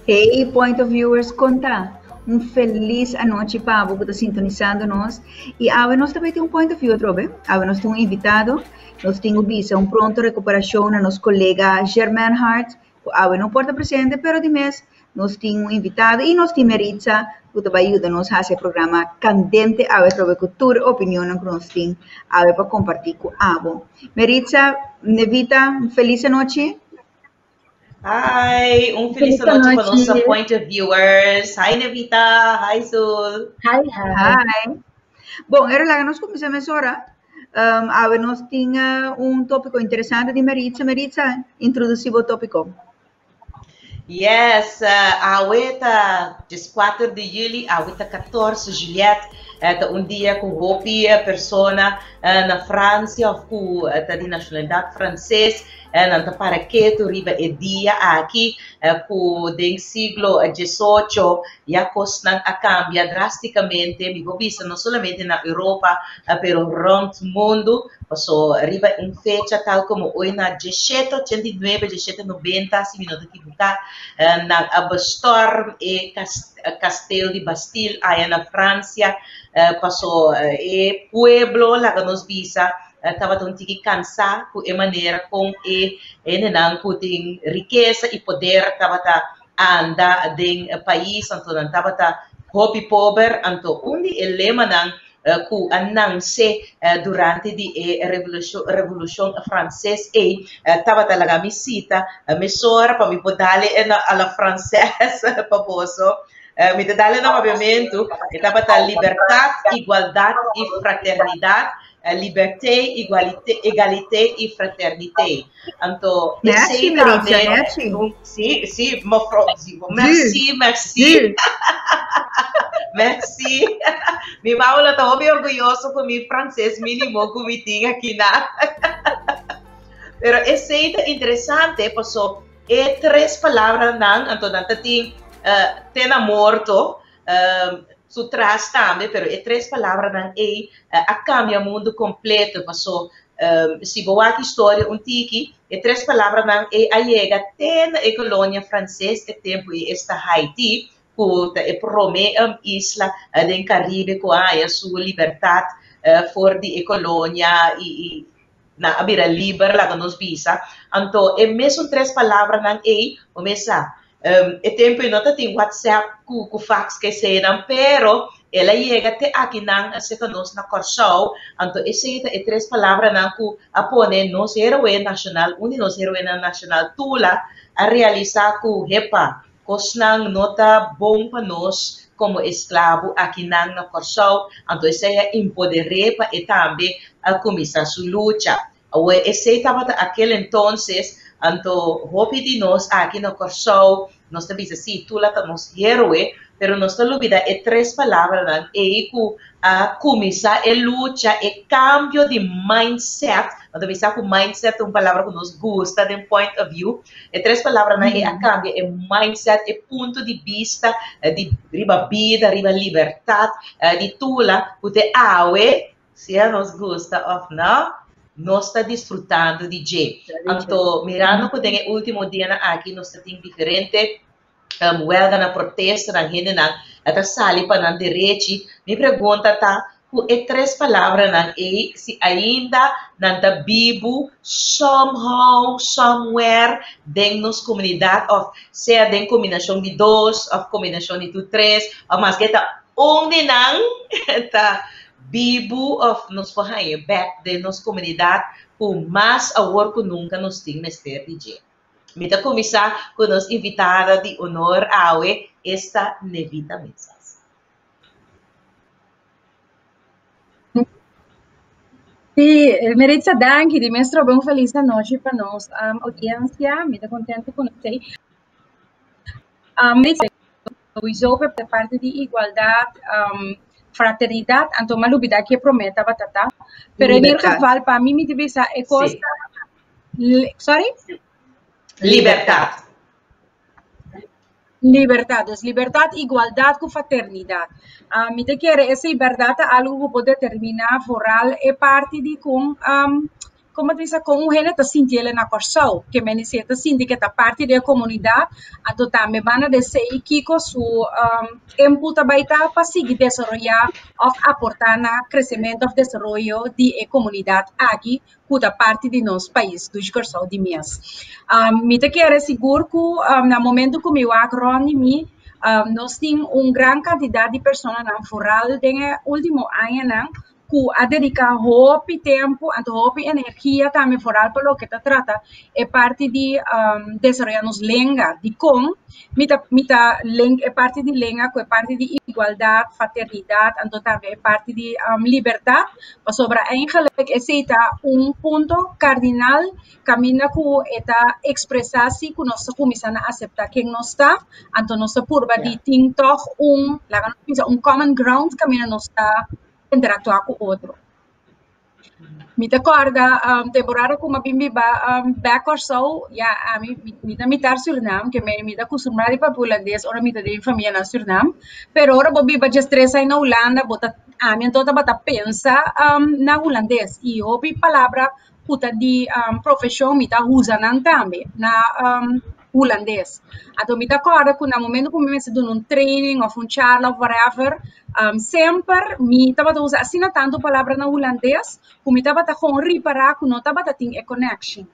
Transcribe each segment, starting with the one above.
Hey, Point of Viewers, conta. Feliz noite para você que está sintonizando nós. E agora nós também temos Point of View, Trobe. Agora nós temos um invitado. Nós temos visa pronto recuperação na nosso colega German Hart. Agora não pode presente, pero de mês nós temos um invitado e nós temos Meritza, que vai ajudar-nos a fazer programa candente, agora Trobe cultura, opinião que nós temos, agora para compartilhar com a Meritza, Nevita, feliz noite. Hi, feliz noite para nossa Point of Viewers. Hi, Nevita. Hi, Sul. Hi. Bom, era lá que nós começamos agora. Agora nós tínhamos tópico interessante de Meritza. Meritza, introduzir o tópico. Yes, a 4 de julho, a 14 de Juliette, dia com Hopi, pessoa na França, com a nacionalidade francesa, não para que tu riba é dia aqui, com o século XVIII, e a costa a cambia drasticamente, me vou vista não somente na Europa, pero rond mundo, so riba em fecha tal como hoje na 1789, 1790, se me não equivocar, na Storm e Castelo de Bastille, aí na França, passou e pueblo lá que nos visa estava tão cansado com a maneira com não tem riqueza e poder estava anda do país então estava hobby pobre então onde o lema não ku announce durante a revolução francesa e estava talaga misita mesora para me podale alla francesa paposo me dale no movimento estava liberdade igualdade e fraternidade liberté, égalité e fraternité. Então, merci, Meritza, merci. Merci. Merci. Mi maula está bem orgulhoso com meu francês mínimo que me tinha aqui na. Pero esse é interessante, porque é três palavras não, então não tem tena morto. Su traz também, pero é três palavras não a cambia o mundo completo, passou se boa a história tiki, é três palavras não a chega até na colônia francesa é tempo e esta Haiti, que é prome isla do Caribe com a sua liberdade for de colônia e na abira livre lá que nos visa, então é mesmo três palavras não o mesmo é tempo não tem WhatsApp com fax que se não, pero ela chega até aqui não se conosco na Corsol, então esse é três palavras não que apone nos herói nacional, nos herói nacional tula a realizar com repa, cosnang nota bom para nós como escravo aqui na Corsol, então esse é empoderar para e também a começar sua luta. Esse estava aquele entonces Anto, hopi de nós aqui no Corsol, nós também assim, tu lá estamos herói, pero nós não olvida é três palavras, não? É que a começar a luta, é cambio de mindset, nós também sabe que mindset é uma palavra que nos gosta, de point of view, é três palavras, não? É a cambio, é mindset, é ponto de vista, de riba vida, riba liberdade, de tu lá, o te awe, se nos gosta ou não, nós está desfrutando de J. Então, mirando que tem o último dia aqui, nós temos diferente huelga na protesta, na gente, até sali para na direito, me pergunta, é três palavras, se ainda não vivo, somehow, somewhere, dentro da comunidade, ou seja, dentro combinação de dois, ou combinação de três, ou mais que onde não, está vivo of nos forraia back de nossa comunidade com mais amor que nunca nos tem mestre DJ. Mita começar com nos invitada de honor a esta Nevita Mensas. Sì, Meritza, danke, di mestre bom feliz noite para nós. Audiência, me dá contente com você. Meritza, o da parte de igualdade, fraternidade, então uma lubida que prometa batata. Pero em geval, para mim, me divisa é coisa... Sorry? Liberdade. Liberdade, igualdade com fraternidade. Me te quer essa liberdade algo que pode determinar foral é parte de com como diz, com o gente tá sentindo na corção, que me dice tá sentindo que tá parte da comunidade, então também van a dizer que com su input baita para seguir desenvolver ou aportar na crescimento e desenvolvimento da comunidade aqui, que tá parte de nosso país, do corção de mês. Me te quero seguro que no momento que me agro me nós temos grande quantidade de pessoas na rural no último ano que a dedicar hopi tempo, hopi energia também foral para o que se trata é parte de desarrollar nos lenga de com é parte de lenga que é parte de igualdade, fraternidade, então também é parte de liberdade, mas sobre eigenlijk esse ponto cardinal caminha que está expressar-se que nós começamos a aceitar quem nós está, então nós purba de ter toch common ground caminha nós está interatuar com o outro. Me recorda temporada como a bimbi back or so, a mim mitar Suriname, que me da costumar para holandês, ora me da família na Suriname, pero ora bobi ba just stress aí na Holanda, bota a mim toda bata pensa na holandês e ouvi palavra puta de profissão me tá usando também na holandês. Então me recorda que no momento que me estou num training ou charla ou whatever, sempre me estava usando assim tanto palavra na holandês, que me estava com reparar que não estava tendo a connection.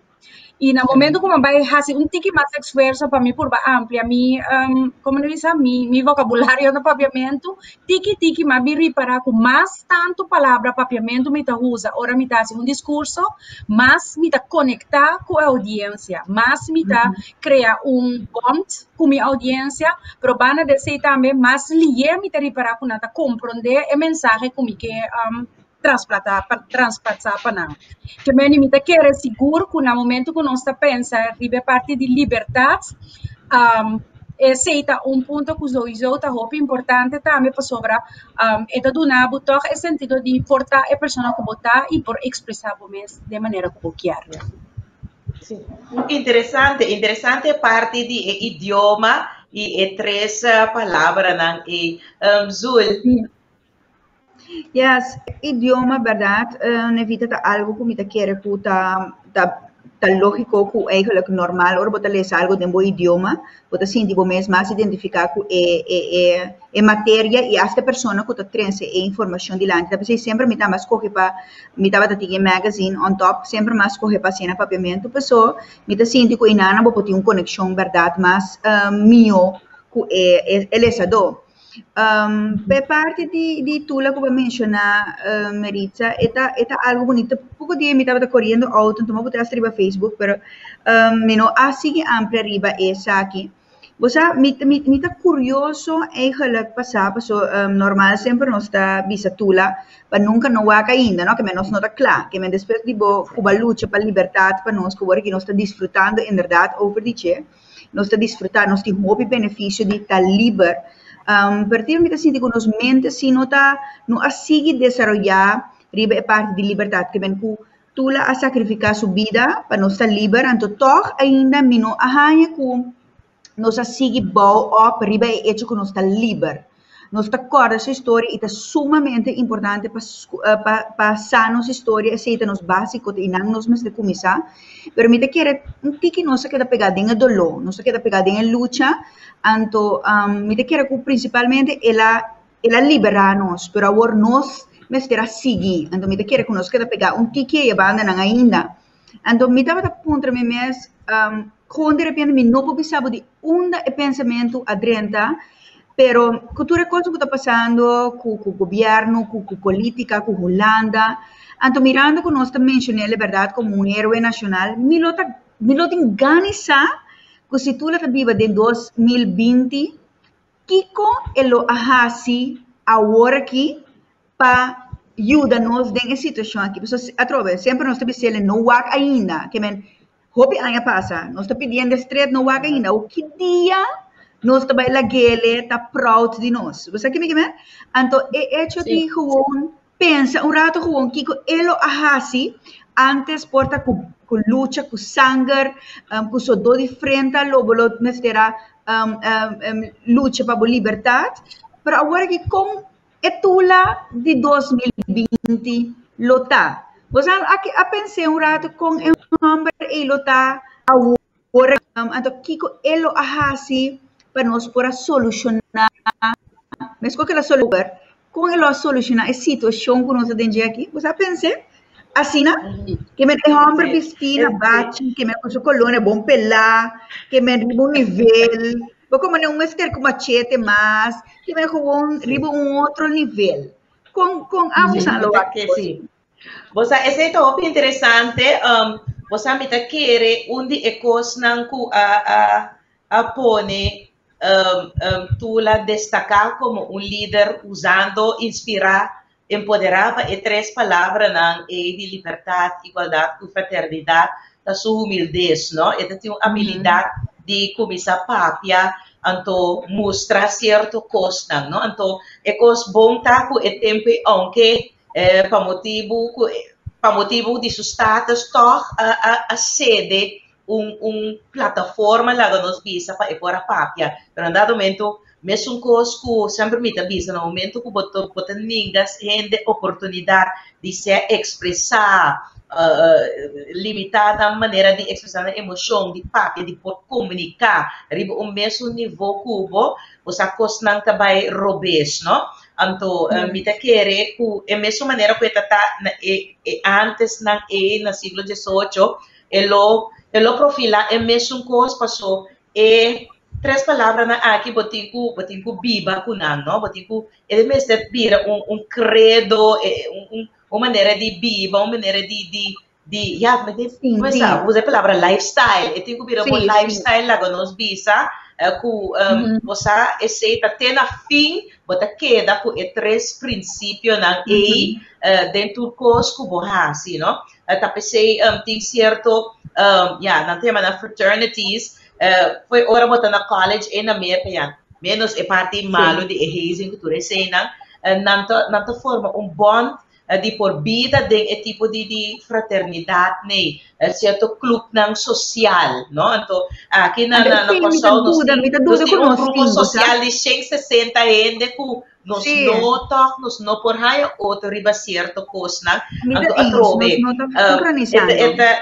E no momento que eu vai fazer tiki mais esforço para mim por amplia como eu disse, mi vocabulário no papiamento, tiki mas me reparar que mais tanto palavra papiamento me usa, ora me tá discurso, mas me tá conectar com a audiência, mas me tá criar bond com minha audiência, pero bana de também, mas lié me tá reparar que nada compreender a mensagem que me quer transpassar para nós. Que me limita que é seguro que no momento que nós pensa ribe parte de liberdade, esse é ponto que eu está importante também para sobre é donar botar o sentido de portar a pessoa que botar e por expressar de maneira que quer. Sim. Interessante parte de idioma e três palavras e Zul. Yes, idioma, verdade, evita algo que me quer que tá lógico que eigenlijk normal, ora bota ler algo de um idioma, bota sim, tipo mesmo mais identificar que é matéria e esta pessoa que tá trazendo é informação de lá. Então, sempre me dá mais correr para me dá bater magazine on top, sempre mais correr para cena papiamento, pessoa me dá sim, tipo inana, vou ter uma conexão, verdade, mas mio que é lesador. Per parte di Tula, come mencionar, Maritza, è algo bonito. Poco di mi estava correndo auto, então vou trazer para Facebook, pero meno assim amplia riba essa aqui. Você me tá curioso eigenlijk passar, normal sempre nós está bisa Tula, para nunca não há ainda, não? Que menos não está claro, que menos depois de uma luta para liberdade para nós, que nós está desfrutando, em verdade, over de che, nós está desfrutando, nós temos o benefício de estar livre. Partir me sinto que nos mentes se não a seguir desenvolver riba é parte de liberdade que vem com tula a sacrificar sua vida para nós estar livre, então toch ainda mino a hanha com nós a seguir bow up riba é hecho que nós está livre. Nós está corda essa história e é sumamente importante para passar nossa história, aceita nos básicos e não nos mais de começar. Pero me quer que nós queda pegada em dolor, nós queda pegada em luta. Então, me quer que principalmente ela libera-nos, pero agora nós me será seguir. Então, me quer que nós queda pegar tique e banda não ainda. Então, me dava ponto me mes, quando de repente me não pensava de onde é pensamento adrenta. Pero cultura coisa que está passando com o governo, com a política, com a Holanda. Então, mirando que nós também mencionamos a verdade como um herói nacional, me lo engana que se tu está viva em 2020, Kiko elo ahasi agora aqui para ajudar-nos nessa situação aqui. Atrove, sempre nós estamos dizendo não há ainda, que men, hope ainda passa, nós estamos pedindo estreito não há ainda, o que dia nós também lá gele tá proud de nós. Você que me quer? Então é hecho de gewoon pensa rato gewoon Kiko elo ahasi antes porta com luta com sangue, com sua dor de frente, logo nós terá luta para a liberdade. Mas agora que com a tula de 2020 lota, Você a pensei um rato com um homem ele tá agora então Kiko ele a assim para nós para solucionar mas qual que é a solução com ele a solucionar a situação que nós temos aqui você pensa assim que me homem vestina bate que me com sua colônia bom pelar que me ribo nível como não mestre com machete mas que me com ribo outro nível com ambos Você esse é top interessante. Você me tá querer onde é coisa não ku a pone tu la destacar como um líder usando inspirar empoderar e três palavras não é de liberdade, igualdade, fraternidade, da sua humildade, não? E tem uma habilidade de começar papia, então mostrar certo coisa, não? Então é coisa bom tá com o tempo aunque para motivo de seus status, a sede plataforma lá que nos visa para ir para a papia. Pero em dado momento, mesmo que sempre me avisa, no momento que botar ningas, gente oportunidade de se expressar, limitada maneira de expressar a emoção, de papia, de por comunicar, riba o mesmo nível cubo, você costa também robês, não? Então, me te querer que a mesma maneira que está antes na siglo XVIII, ele profila a mesma coisa passou e três palavras aqui botico biba kunang, no? Botico ele mesmo vira credo, uma maneira de biba, uma maneira de mas usa a palavra lifestyle, e tem que virar um lifestyle lá que nos visa que você aceita ter na fim você queda com três princípios na dentro do curso que você assim, não? Tá pensei tem certo na tema da fraternities foi hora botar na college e na América menos é parte malo de erasing que tu recena não forma bond de por vida de tipo de fraternidade né certo clube não social não então aqui na Corsol nós temos um grupo social de 160 gente que nos nota nos não por raio outro riba certo coisa então atrove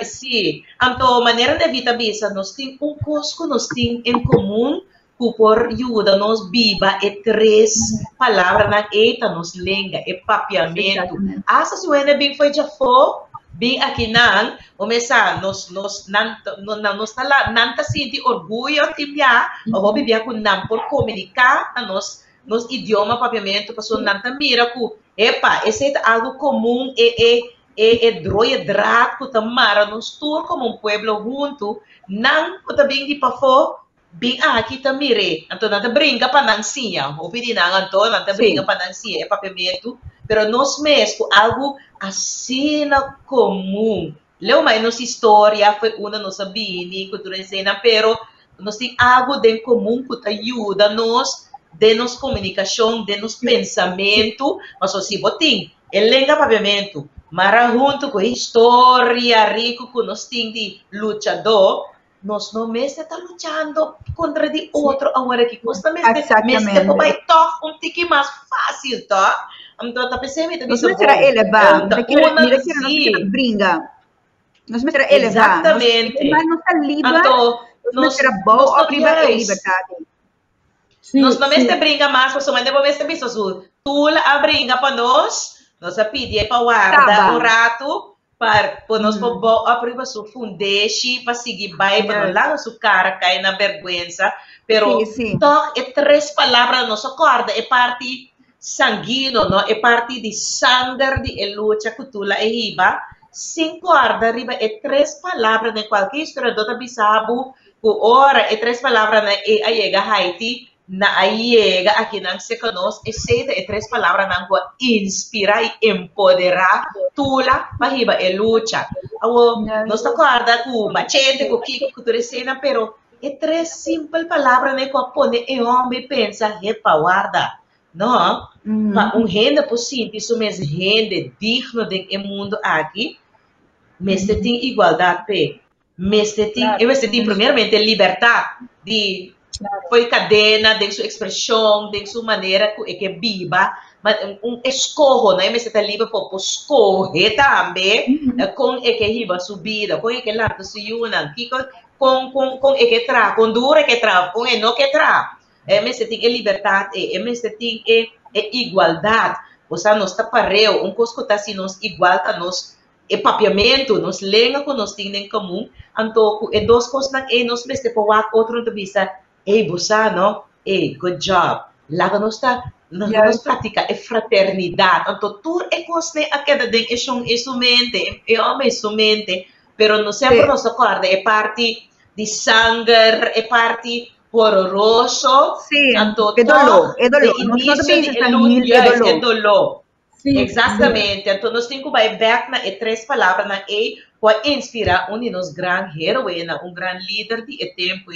sim então maneira de vida bisa nós temos coisa que nós temos em comum que por ajuda nos viva e três palavras na eta nos lenga e papiamento asa suena bem foi já foi bem aqui não começar nos tá nanta sente orgulho timia o hobby bia com não por comunicar a nos idioma papiamento passou nanta mira ku epa esse é algo comum droia draco tamara nos tour como um pueblo junto não também de pafo bem aqui também então nada brinca para não sia o pedi não então nada brinca para não sia é papiamento pero nós mesmo algo assim comum leu mais nossa história foi uma nossa bini cultura cena pero nós tem algo de comum que te ajuda nós de nos comunicação de nos pensamento mas assim botim elenga papiamento mara junto com história rico que nós tem de luchador nós não mesmo está lutando contra de outro agora que nós também mesmo vai tocar tiki mais fácil tá então tá pensando nós mesmo será elevar brinca nós mesmo será elevar exatamente mas não está livre nós será bom abrir liberdade nós não mesmo brinca mais mas somente depois mesmo isso tu a brinca para nós a pedir para guardar um rato para nós abrir a sua fundeixe para seguir vai para lá a sua cara cai na vergonha pero toc é três palavras nossa corda é parte sanguíneo não é parte de sangue de luta que tu lá é riba cinco corda riba é três palavras em qualquer história do tabisabu que ora é três palavras na aiega Haiti na aiega aqui não se conosco é três palavras na que inspirar e empoderar tula para riba é luta nós tá corda com machete com kiko com tudo cena pero é três simples palavras né que pone e homem pensa repa guarda não para gente possível isso mesmo gente digno de mundo aqui mas tem igualdade pe mas tem primeiramente liberdade de foi cadena, tem sua expressão, tem sua maneira que viva, mas escorro, né? Mas está livre para escorrer também, com que riba subida, com que lá se una, com que tra, com dura que tra, com não que tra. Mas tem liberdade, mas tem igualdade. Você não está pareu, coisa que está assim, nós igual a nós, papiamento, nós lenga que nós temos em comum, então, duas coisas que nós mesmo podemos outro de vista. Ei, você, não? Ei, good job. Lá que nós pratica fraternidade. Então, tudo é coisa que cada dia é somente, é homem somente, pero não sempre nos acorda, é parte de sangue, é parte horroroso. Sim, então, é dolor, é dolor. É dolor. Sim, exatamente. Sim. Então, nós temos que ir back na três palavras na para inspirar um de nos grandes heroínas, grande líder de tempo.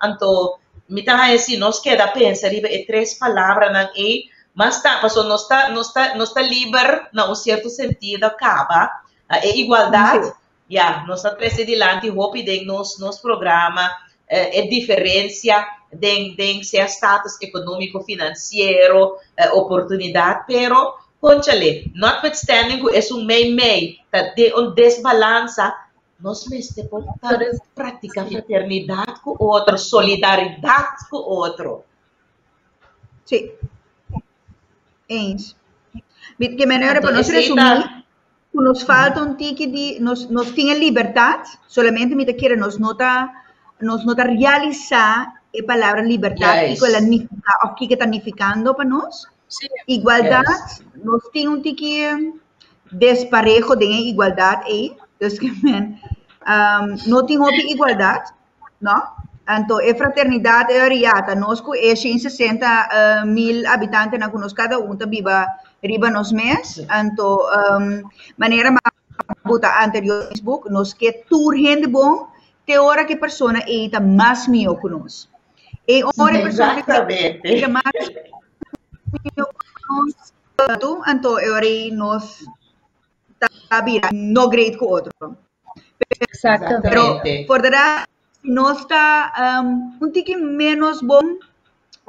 Então, me tá assim, nós queda pensar em três palavras na mas tá, passou nós está livre na certo sentido acaba igualdade, nós está crescendo adiante, hope de nos programa diferença de ser status econômico financeiro, oportunidade, pero conchale, notwithstanding que é meio de desbalança. Nós mesmos podemos praticar fraternidade com o outro, solidariedade com o outro. Sim. Que melhor para nós resumir, nos falta tique de nós temos liberdade, solamente me quer nos nota realizar a palavra liberdade e o que está significando para nós. Igualdade, nós temos tique desparejo de igualdade aí. Dus não tem igualdade, não? Então, a fraternidade é ariata. Nós com 60 mil habitantes, nós cada viva riba nos mês. Então, maneira mais anterior no Facebook, nós que tudo gente bom, tem hora que a pessoa está mais melhor que nós. E hora a pessoa que mais melhor que nós, então, é hora nós no great com outro. Pero poderá, se nós está tique menos bom,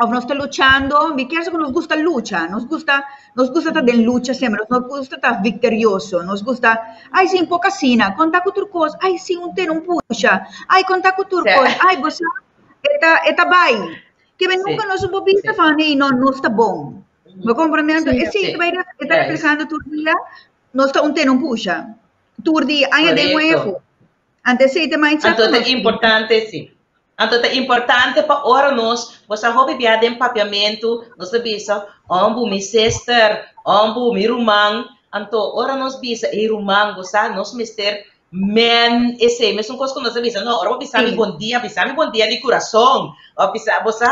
ou nós está lutando, me quer que nos gusta luta, nos gusta estar em luta sempre, nos gusta estar vitorioso, nos gusta, ai sim, pouca sina, conta com outra coisa, ai sim, não puxa, ai conta com outra coisa, ai você, está bem, que nunca nós vamos pensar falando, não está bom, me compreendendo? E sim, está reflexando todo dia. Nós não puxa. Turdi ainda de novo. Antes de mais então é importante sim. Então é importante para ora nós, você hobby viado em papiamento, nós bisa, mi sister, mi irmão, então ora nós bisa irmão, você nós mister men esse, mesmo coisa que nós bisa, não, ora bisa mi bom dia de coração, ou bisa você,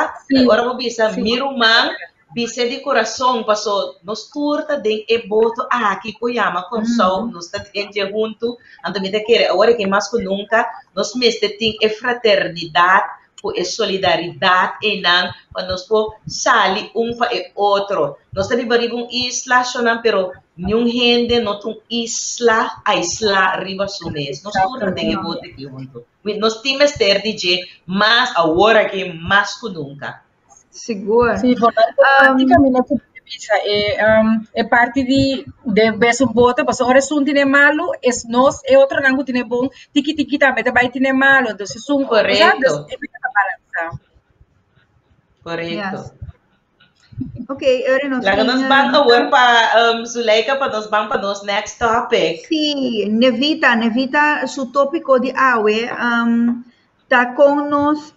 ora bisa mi irmão Bisa de coração, passou, nos turta de boto aqui Coiama com sol, nos está gente junto, então me quer agora que mais que nunca, nós mesmo tem fraternidade, é solidariedade e não, quando nós for sair para o outro, nós estamos vivendo isla, pero nenhum gente não tem isla riba sumês, nós turta de boto aqui junto, nós temos ter DJ mais agora que mais que nunca. Seguro. Sì, praticamente é parte de vez um bota, mas ora um tem malo, é nós e outro não tem bom, tiki também também tem malo, então se são correto. Correto. Ok, agora nós vamos agora para Zuleika para nós vamos para nosso next topic. Sim, Nevita, su tópico de hoje está com nós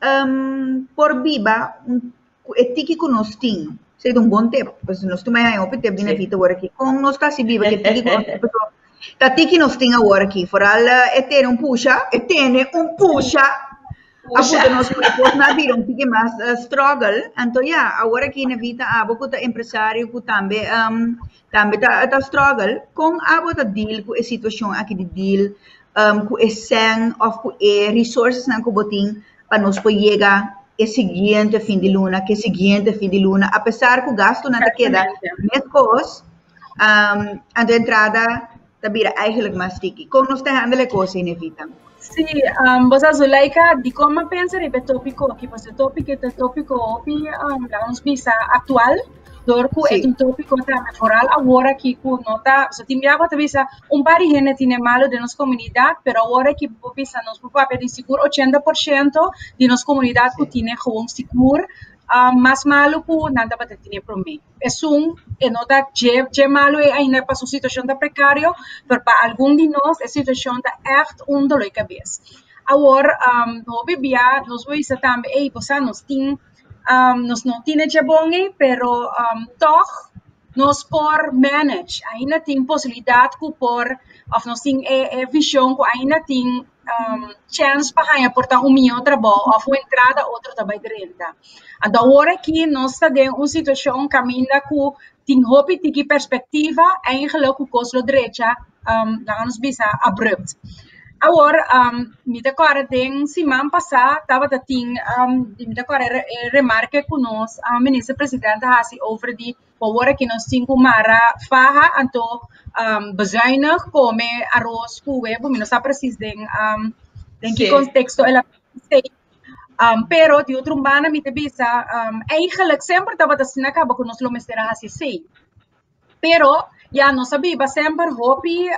por viva tiki que nós temos, seria bom tempo, porque nós também aí ontem teve na vida agora aqui, com nós está se viva que tiki que nós temos agora aqui, foral ter puxa, a puta nós depois na vida tiki mais struggle, então agora aqui na vida há pouco empresário que também tá struggle, com a pouco deal com a situação aqui de deal, com a sen of com a resources na que botin para nós poder chegar seguinte fim de luna, apesar que o gasto não queda, mesmo coisa, a entrada tabira eigenlijk maar sticky. Kom nos te handele cosa in evita. Sì, bosa Zuleika, di come pensare per topico aqui, porque tópico é tópico opi, vamos bisa actual, dorku Sì. é um tópico também foral agora que ku nota, so timbiava tabisa par de gente tiene malo de nos comunidade, pero agora que bisa nos papel de seguro 80% de nos comunidade ku tiene gewoon seguro. Mas malo ku nada para ter para mim. É nota que malo é ainda para sua situação da precário, mas para algum de nós a situação está echt dor de cabeça. Agora, nós vamos também, ei, você nós não tem de bom, pero toch nós por manage, ainda tem possibilidade ku por, of nós tem visão ku ainda tem chance para ganhar por milhão trabalho, ou uma entrada, outro trabalho de renda. Então, agora aqui, nós estamos em uma situação caminhando com tem hope, tem perspectiva, eigenlijk com coisa direita, vamos bisa abrupt. Agora, me decora tem semana passada, estava tem, me decora remarque com nós, a ministra presidente hasi over die, agora que nós temos mara faha, então bezuinig, come arroz, cuwe, bom, não sabe precis den que contexto ela sei. Pero de outro bana me te bisa, eigenlijk sempre estava assim acaba com nós lo mestera hasi sei. Pero já não sabia sempre hopi,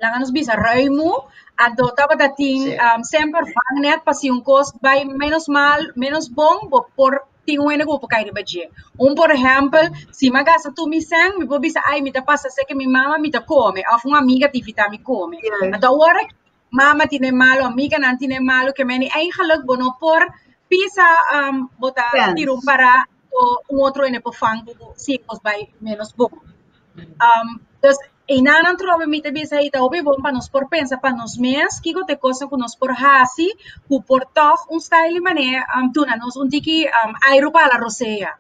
lá nos bisa ruimo, então estava dating sempre vangnet para se cost vai menos mal, menos bom, por tinha um nego para cair de por exemplo, se me gasta tu me sang, me vou bisa ai me tá passa sei que minha mama me tá come, ou uma amiga tivita me come. Então agora mama tiene malo, amiga não tiene malo, que meni eigenlijk bono por pisa botar tiro para outro ene por fango, se cos vai menos bom. Dus en anan trove mi te bisa ita obi bom para nos por pensa para nos mes que gote cosa com nos por hasi ku por toch style mané tuna nos tiki airo para roseia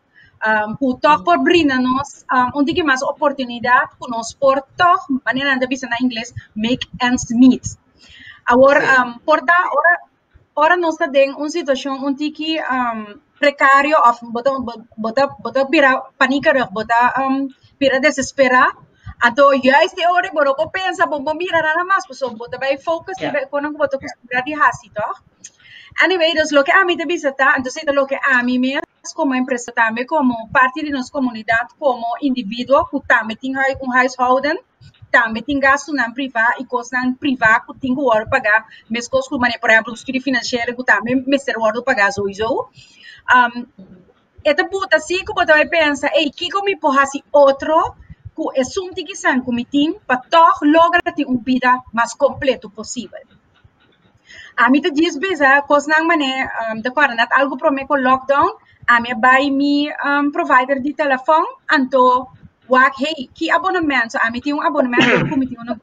ku toch por brinda nos tiki mais oportunidade ku nos por toch maneira anda bisa na inglês make ends meet agora porta ora nós está em uma situação tiki precário of bota pira panica bota pira desesperar. Então, juist die ore, maar ook pensa, bom mira nada mais, pessoal, bota vai focus, quando eu boto cuidar de hasi, toch? Anyway, dus lo que a mim te visita, entonces lo que a mim mesmo como empresa também, como parte de nossa comunidade, como indivíduo, que também tem huishouden, também tem gasto na privado e coisas na privado que tem que pagar, mesmo coisas como, por exemplo, o estudo financeiro, que também me ser pagar sowieso. Então, puta, assim, como você vai pensar, ei, que me porrasse outro, que é um tiquisan comitim para toch lograr ter uma vida mais completa possível. A mim te diz beza, coisa não mané, de quarentena algo para mim com lockdown, a mim vai me provider de telefone, então, wak hey, que abonamento, a mim tem abonamento comitim no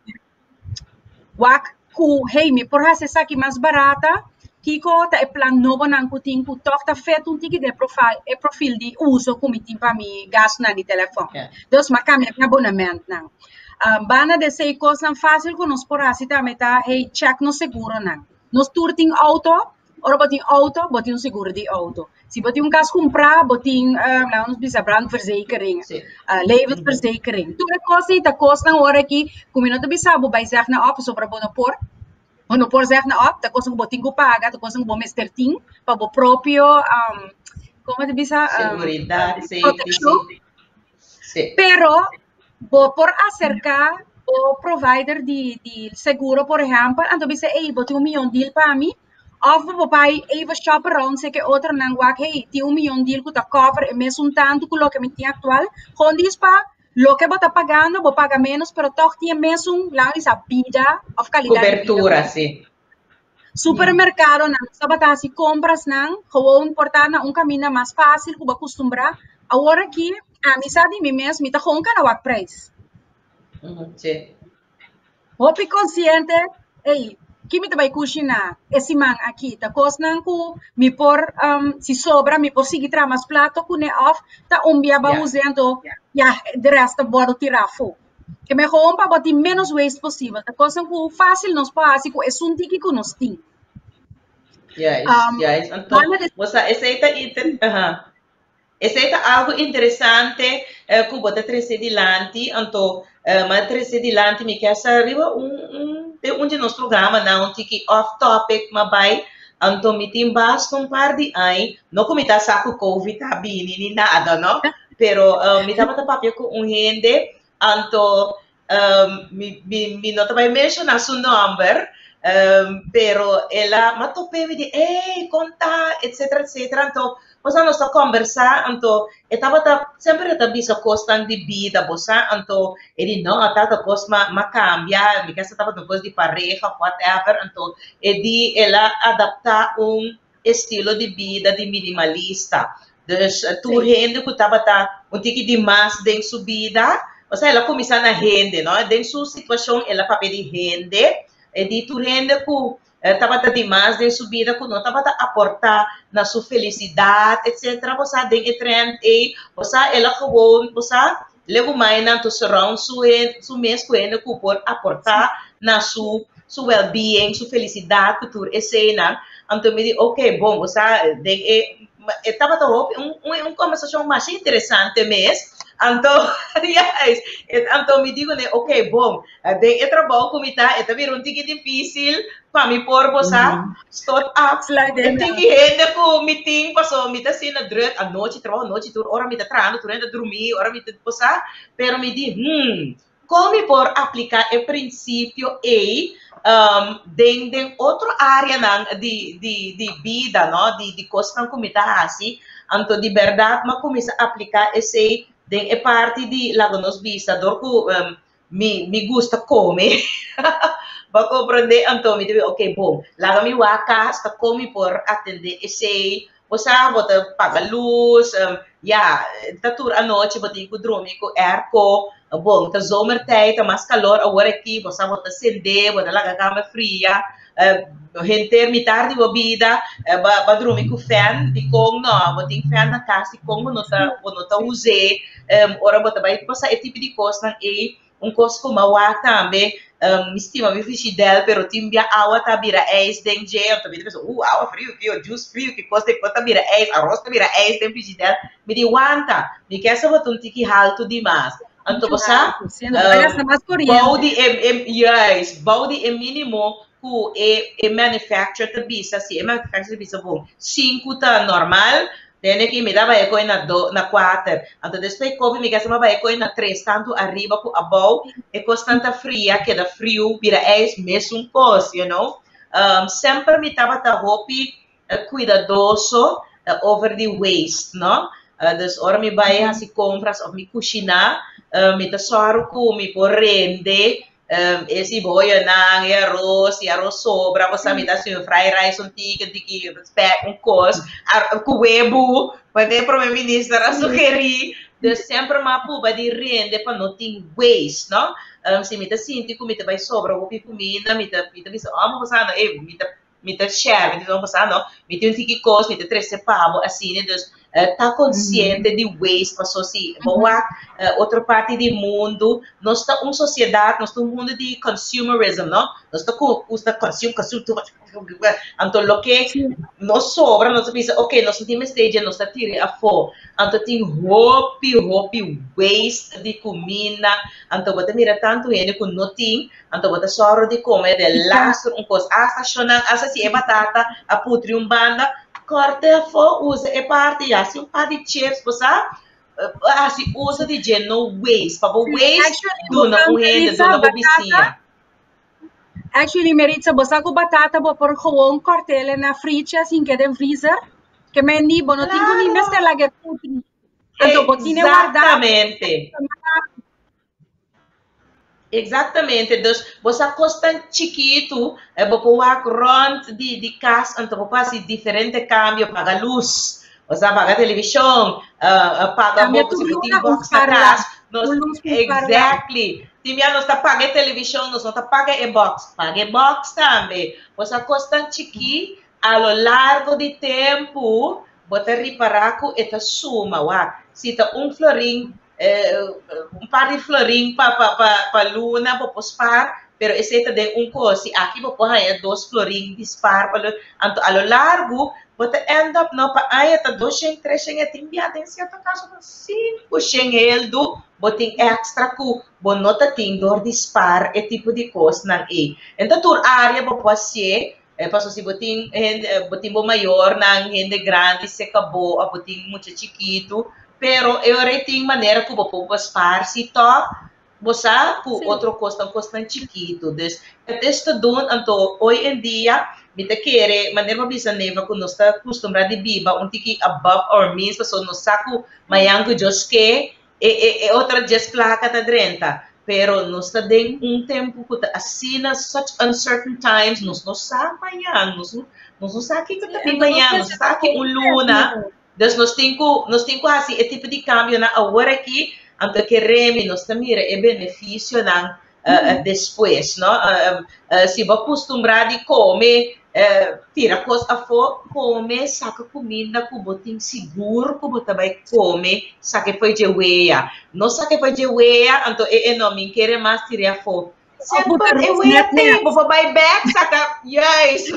wak ku hey, me por essa aqui mais barata, Kiko tá plan novo nang kuting ku toch tá feito tiki de profil de uso comitim para mim gasto na de telefone. Dus maar kan je abonnement nang. Bana de sei coisa fácil com nos por assim também tá hey check no seguro nang. Nos turting auto, ora botin auto, botin seguro de auto. Se botin gas comprar, botin lá nos bisa brandverzekering, levensverzekering. Tudo coisa tá costa hora aqui, como não te bisa bo vai zeg na op sobre bono por Ono por zeg na op, da coisa que botin ko paga, da coisa que bom mester ting, para o próprio, como te bisa, seguridade, proteção. Pero, por acercar o provider de seguro, por exemplo, então bisa, ei, botin milhão deal para mim, of bo pai even shop around, sei que outro não wak, hey, tem milhão deal que tá cover, mesmo tanto que lo que me tem actual, com diz para lo que você está pagando, você paga menos, pero toch tinha mesmo lá essa vida of qualidade. Cobertura, sim. Supermercado, não, sabe se compras não, gewoon portar na caminho mais fácil, que você acostumbrar. Agora aqui, a amizade de mim mesmo, me tá com cada price. Sim. Hope consciente, ei, que me vai cozinhar esse man aqui, tá cosnan ku me por se sobra me por seguir tra mas plato ku ne off tá biaba usando de resto bora tirar fo que me rompa botar menos waste possível tá cosnan ku fácil nos passa ku é tiki ku nos tem yes então você aceita item Esse é algo interessante que você trazer adiante, então, mas trazer adiante, me quer arriba um de nosso programa, não, que off-topic, mas vai, então, me tem basta par de anos, não como está saco Covid, tá bem, nem nada, não? Pero, me estava tapando com gente, então, me não vai mencionar seu nome, pero ela matopé me di, conta, etc, etc. Então, você não está conversar, então, estava sempre está bisa costan de vida, você, então, ele não, está depois ma cambia, me casa estava depois de pareja, whatever, então, ele ela adaptar estilo de vida de minimalista. Dus, tu rende que estava um tique de mais dentro sua vida, você ela começa na rende, não? Dentro sua situação, ela papel de rende, e di tu rende que estava demais de subida que não estava a aportar na sua felicidade, etc. Você tem que treinar e você ela acabou, você leva mais na tua surround, sua mês que ainda que pode aportar na sua well-being, sua felicidade, que tu cena. Então me diz, ok, bom, você estava uma conversação mais interessante mesmo. Então, yes, então me digo, né, ok, bom, bem, eu trabalho com mita, é também um tique difícil para me pôr você, start up, é tique ainda com meeting, passou, mita assim na druk, a noite, trabalho, a noite, hora mita trano, tu ainda dormir, hora mita você, pero me diz, como por aplicar o princípio e dentro outra área de vida, não, de coisas que me tá assim, então de verdade, mas começa a aplicar esse é parte de lá nos visitador que me gusta comer para compreender então me digo ok bom lá me waka está come por atender esse você bota paga luz tá tur a noite bota com dormir com airco bom tá zomertijd tá mais calor agora aqui você bota acender bota lá a cama fria gente me tarde bebida ba dormir com fan de com não bota fan na casa com não tá usei ora bota vai passar esse tipo de coisa e coisa como a também me estima me fiz del pero timbia água tá vira eis den gel também penso água frio que juice frio que coisa tá vira eis arroz tá vira eis den fiz del me di wanta me quer só botar tiki alto demais então você body é mínimo que é manufacture tá bisa se é manufacture bisa bom 5 tá normal tem que me dava eco na 4. Então, depois que me gasta mais eco na 3, tanto arriba como abaixo, é constante fria, que da frio, vira mesmo coisa, you know? Sempre me estava cuidadoso over the waste, não? Dus, ora me vai assim compras, ou me cozinhar, me tá só me por rende, esse boia na e arroz sobra, você me dá assim fried rice tiki coisa, cuebo, vai ter para o ministro a sugerir, de sempre uma puba de rende para não ter waste, não? Se me dá sinto que me vai sobra, vou pedir comida, me dá bisa, você não, me dá share, me dá você não, me tem tiki coisa, me dá 3 pavo, assim, né? Tá consciente de waste, passou assim, outra parte do mundo, nós estamos uma sociedade, nós estamos um mundo de consumerism, não? Nós estamos consume, então, o que nós sobra, nós pensamos, ok, nós temos stage, nós estamos tirando a fome, então tem hope, waste de comida, então você mira tanto ele que não tem, então você só de comer, de lastro, coisa, asa se é batata, a putri banda, corta a fo usa é parte assim par de chips você assim usa de no waste para waste dona rende dona bobicinha actually Maritza você com batata vou por gewoon corta ele na fridge assim que tem freezer que me ni bono tinha ni mestre lá que putri então botine guardar exatamente exatamente, dus você custa chiquito, você pode rond de casa, então você faz diferente câmbio, paga luz, você paga televisão, paga box, tem box na casa, exactly. Timia nós tá paga televisão, nós não tá paga box também. Você custa chiquito, ao largo de tempo, você reparar que esta suma, se tá florim par de florim para luna para pospar, pero esse tem coisa, aqui vou pôr 2 florim dispar para ao largo but end up no pa ay ta 200 300 timbia tem certo caso 5 do boting extra ku bonota ting dor dispar e tipo de coisa nang e então tur área bo passe passo si boting boting bo maior nang gente grande se acabou a boting muito chiquito pero eu reting maneira que bo paspar si to bosa ku outro costa chiquito des este don anto hoy en día mita querer maneira bisa neva ku nós está acostumado de biba tiki above or means so no saco mayango just que outra just placa ta 30 pero nós está den tempo que assina such uncertain times nós não sabe amanhã nós não sabe que tá bem amanhã nós sabe luna des nós tenho assim é tipo de cambio na agora aqui anto que remi nós mira é benefício na depois, não? Se vai acostumbrar de comer, tira coisa a fora, comer, saca comida, que botem seguro, que você vai comer, saca foi de weia. Não saca foi de weia, então não me quer mais tirar a fora. Sempre é weia tempo, vou buy back, saca, yes.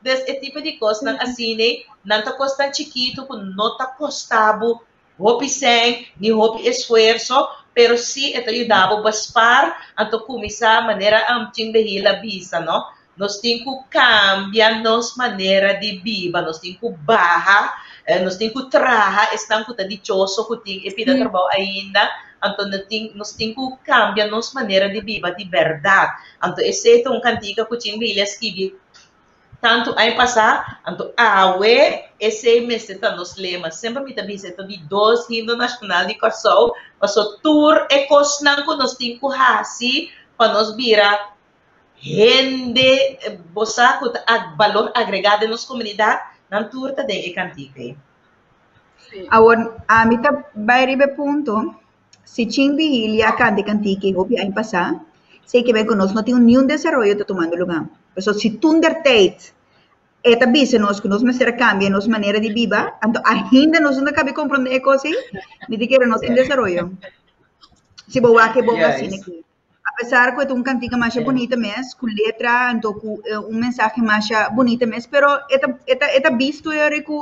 Desse tipo de coisa, não assim, né? Não tá custando chiquito, não tá custando, roupa sem, nem roupa esforço, pero si ito ayudaba baspar anto kumisa maneira amting behila bisa no nos tinku cambia nos maneira de biba nos tinku baha nos tinku traha estão kuta dichoso kuting epida trabalho ainda anto nos tinku cambia nos maneira de biba de verdade anto esse é um cantiga kuting behila skibi tanto aí passar, anto awe esse mês está nos lemas sempre me também se de 2 hino nacional de Corsol passou tour e cosnan com nós tem hasi para nós vira rende bosa com valor agregado nos comunidade na tour também é cantiga. Agora a mim tá vai ribe ponto se chimbi ilha cante cantiga hopi aí passar sei que bem conosco não tem nenhum desenvolvimento tá tomando lugar. Então, se tundertijd eta bisa nós que nós mestra cambia nos maneira de viva, então ainda nós não cabe compreender coisa, me diga que nós em desenvolvimento. Se boa que boa assim aqui. Apesar que é um cantiga mais bonita mesmo, com letra, então com mensagem mais bonita mesmo, pero eta visto eu que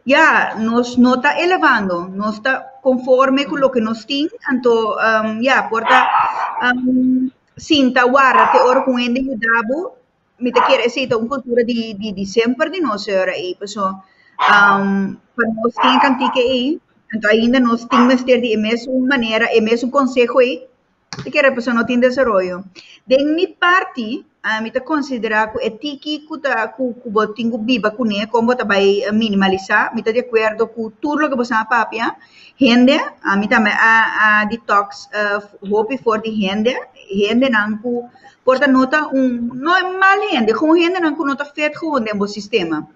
já nós não está elevando, nós está conforme com o que nós tem, então já porta sinta guarda te ora com ele ajudado me te quer esse uma cultura de sempre de nós aí pessoal para nós tem cantiga aí então ainda nós temos ter de mesma maneira e mesmo consejo aí te quer a pessoa não tem desenvolvimento de minha parte me te considerar que etiki que botinho biba com ele como tá vai minimalizar me te de acordo com tudo que você papia gente me também a detox hope for the gente não porta nota não é mal gente como gente não nota feito com o sistema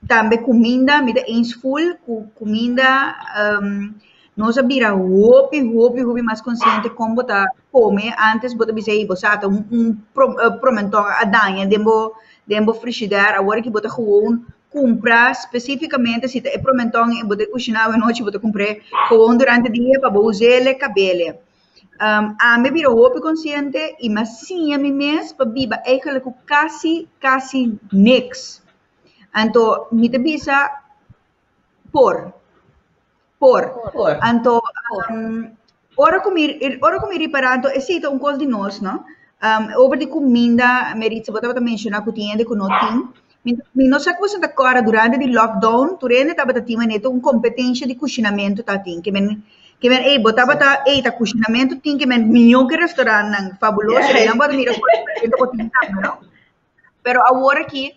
também comida me te full comida nós vira hope mais consciente como tá come antes bota bisa bosata promentor a danha dembo frigidaire agora que bota gewoon comprar especificamente se é promentor e bota cozinhar à noite bota comprar gewoon durante o dia para usar ele cabelo a me vira hope consciente e mas sim a mim mesmo para biba eigenlijk quase niks então me te bisa por então ora como reparando é um coisa de nós não over de comida merita você pode mencionar que tinha de que não tem não sei que você está agora durante o lockdown durante estava tendo uma competência de cozinhamento tá tem que botava tá cozinhamento tem que melhor que restaurante fabuloso não pode mirar não pero agora aqui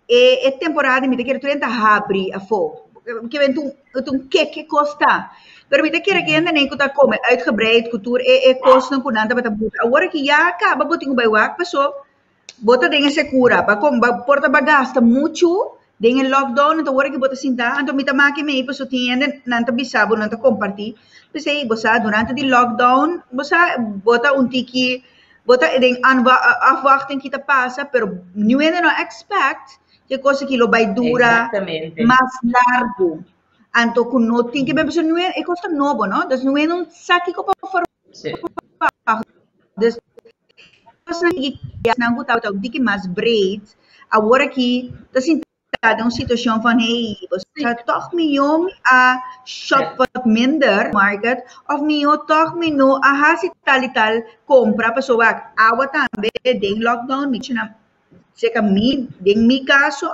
é temporada me quer durante abre a fogo que que custa pero me quer que ainda nem que tá como uitgebreid cultuur kosten com nada para botar agora que já acaba botinho by work pessoal bota dingen segura para como porta bagasta muito dingen lockdown então agora que bota sinta então me tamaki me pessoal tinha nanta bisabo nanta compartir pensei bosa durante o lockdown bosa bota tiki bota den afwachting kita passa pero nu ainda não expect que coisa que lo vai dura mais largo anto com não tem que mesmo não é coisa novo não das não é saque que para das coisa que não botar o que mais breed agora aqui, assim, tá uma situação van, hey, você toch me a shop wat minder market, of me toch me no a hasi tal e tal compra, pessoa, awa também, tem lockdown, me chama, seca me, tem me caso,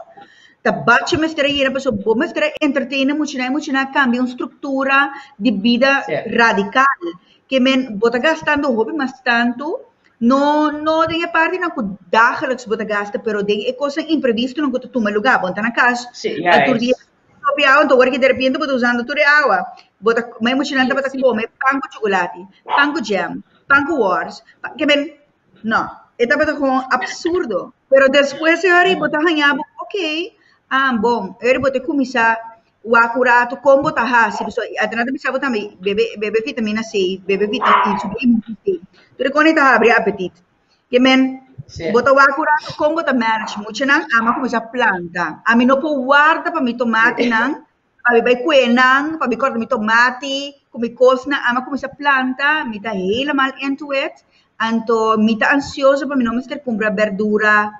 tá bate mestre aí, pessoa, bom mestre entertainer, muito na cambia uma estrutura de vida radical, que men, bota gastando hobby, mas tanto, no tem parte na que dagelijks bota gasta, pero tem coisa imprevisto não que tu toma lugar, bota na casa, a tu dia copiar, então agora que de repente bota usando tudo água, bota, mas emocionante bota comer pão com chocolate, pão com jam, pão com wars, que men, não, é bota com absurdo, pero depois eu aí bota ganhar, ok, bom, eu bota começar o acurato como botar hasi, pessoal, a nada pensava também, bebe vitamina C, bebe vitamina C, tudo quando está abre apetite, que men, botar o acurato como botar manage, muito não, ama começar planta, a mim não pode guardar para me tomate não, para me coer não, para me cortar me tomate, como cosna, ama começar planta, me tá helemaal into it, anto me tá ansioso para me não me ter comprar verdura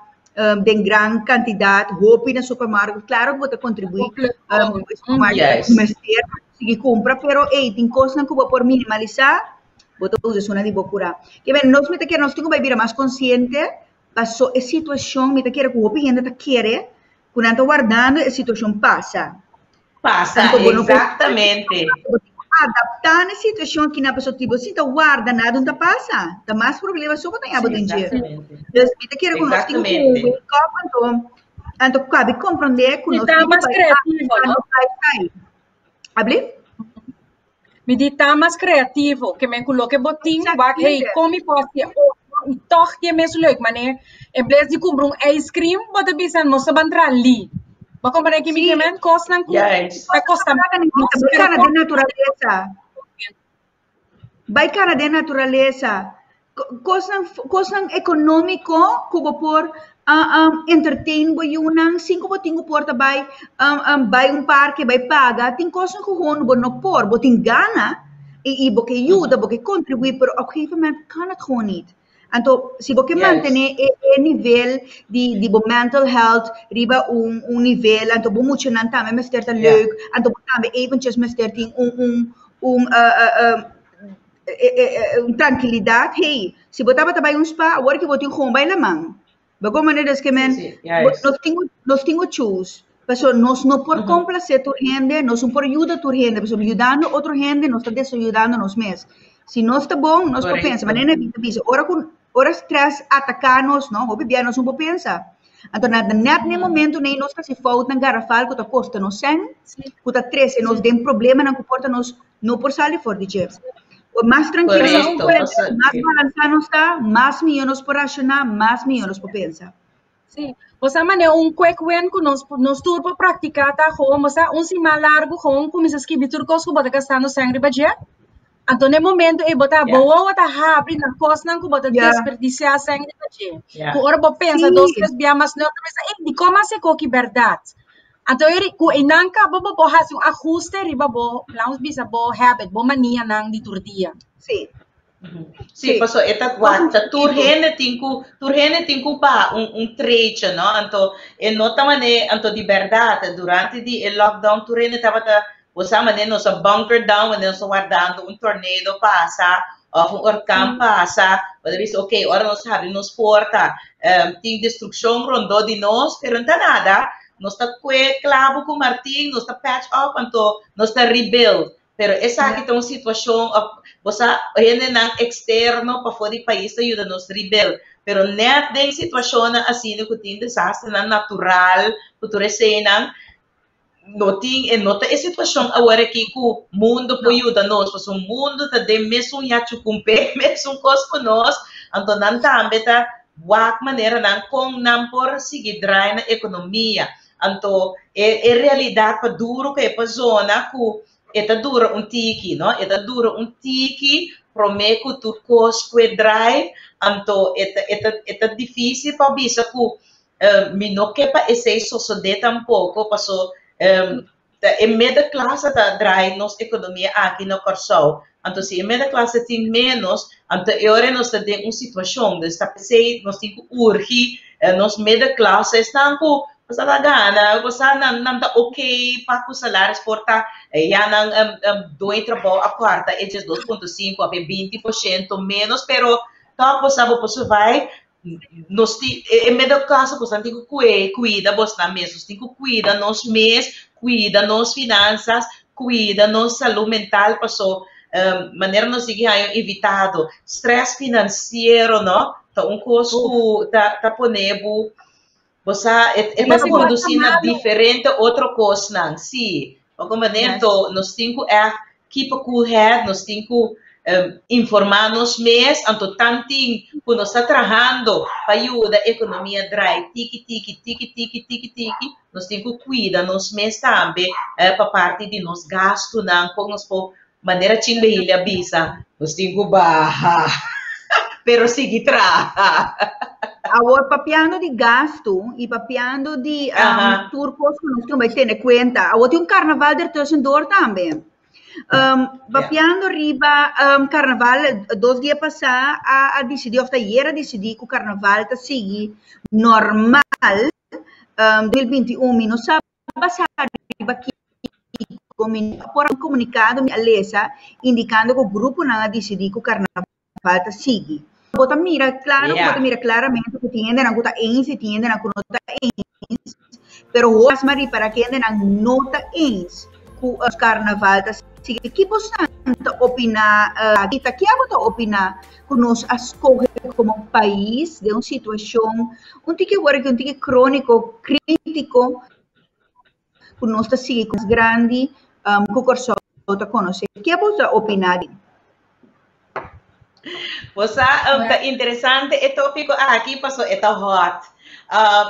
de gran quantidade, roupa no supermercado, claro que você contribui no supermercado, conseguir comprar, pero tem coisas que você pode minimalizar, você usa uma de boa. Que bem, nós me que nós temos que viver mais consciente, passou a situação, me que que o gente está querendo, quando está guardando, a situação passa. Passa, exatamente. Adaptar a situação que na pessoa tipo, se não guarda nada, não passa. Dá mais problemas só que tem a botar em dia. Então, me que que nós temos que então cabe compreender que nós temos mais criativo, não? Abli? Me dita mais criativo, que me coloque botinho, wak hey, come posso e toch que mesmo leuk, mas em vez de comprar ice cream, bota bisa moça bandra ali. Ba comprar que me men costa não costa bacana de natureza. Bacana de natureza. Costa econômico que por entertain boyunang 5 botinho porta vai parque vai paga tem coisa que o não por botin gana e porque ajuda porque contribui pero op een gegeven moment kan het gewoon niet. Então, se você manter o nível de mental health, riba nível, então você muito não também mas ter leuk, então também eventjes mas ter tranquilidade. Hey, se você tá vai spa, agora que você tem gewoon bij lamang. Bago maneira que men, nós temos choose. Pessoal, nós não por complacer tu gente, nós não por ajudar tu gente, pessoal, ajudando outro gente, nós está desajudando nós mesmos. Se nós está bom, nós por pensa, mas nem é vida bisa. Ora stress atacar-nos, não? Hobby bem, nós não por pensar. Então, no momento, nem nós se falta na garrafal, que está costa nos 100, que está 13, nós tem problema, não comporta nos, não por sair fora de jeito. Mais tranquilo, mais balançado está, mais milhões por racionar, mais milhões por pensar. Sim, você mané quick win que nós tur para praticar tá como você cima largo como começa a escrever tudo coisa que bota gastando sangue budget. Então no momento e bota boa tá rápido na coisa não que bota desperdiciar sangue budget. Que hora você pensa dois três dias mas não pensa de como se coque verdade. Então ku inangka bo hasil ajuste riba bo laus bisa bo habit bo mania nang di turdia. Sim. Sim, pastor, eta guarda, turhene tinku pa trecho, no? Anto e nota mane anto di verdade durante di lockdown turhene tava usa mane no sa bunker down mane so guardando tornado passa, orkan passa, pode ver ok, ora nós sabe nos porta, tem destruição rondou de nós, pero não nada. Nós está clavo com Martim, nós está patch up, então nós está rebuild. Pero essa aqui é uma situação, você ainda não externo para fora do país ajuda nos rebuild. Pero net tem situação assim que tem desastre natural, que tu recém não tem é situação agora aqui que o mundo pode ajudar nós, porque o mundo está de mesmo já chucumpe, mesmo coisa para nós, então não também tá de maneira não por seguir drive na economia. Então, é realidade para duro que é para zona que é duro tiki, não? É duro tiki, promete que tu cosque drive, então é difícil para bisa que me não quer para esse sociedade tampouco, passou em meia classe da drive nossa economia aqui no Corsol. Então, se em meia classe tem menos, então agora nós temos uma situação, nós temos que urgir nos middle classes estão com basta na gana, basta nanta okay para com salários porta já não dois trabalho a quarta é de 2,5 a 20% menos, pero tá possível você vai nos em middle class você tem que cuida você mesmo, tem que cuida nos mês, cuida nos finanças, cuida nos saúde mental, passou maneira nos seguir evitado stress financeiro, não? Tá custo tá ponevo você está produzindo diferente outra coisa, não? Sim, como maneira nós temos keep a cool head, nós temos informar-nos mais, então tanto quando nós está trabalhando para ajudar a economia drive, tiki, nós temos que cuidar nos mais também para parte de nos gastos, não? Como nós por maneira chimbeilha bisa, nós temos que barrar, pero seguir Agora, papiando de gasto e papiando de turcos que nós temos que ter conta. Agora tem carnaval tussendoor também. Papiando riba carnaval, 2 dias passar a decidir, ou a decidir que o carnaval está seguir normal. 2021, não sabe passar riba aqui por um comunicado me alesa indicando que o grupo não decidir que o carnaval está seguir. Bota mira claro, bota mira claramente que tiende na conta ens e tiende na conta ens, pero hoje mari para que tiende na nota ens que o carnaval tá sigue que você opina kita que a opina que nós escolhe como país de uma situação um tique crônico crítico que nós está sigue com grande que o corso tá conhece que você opina Você interessante é tópico aqui passou é hot.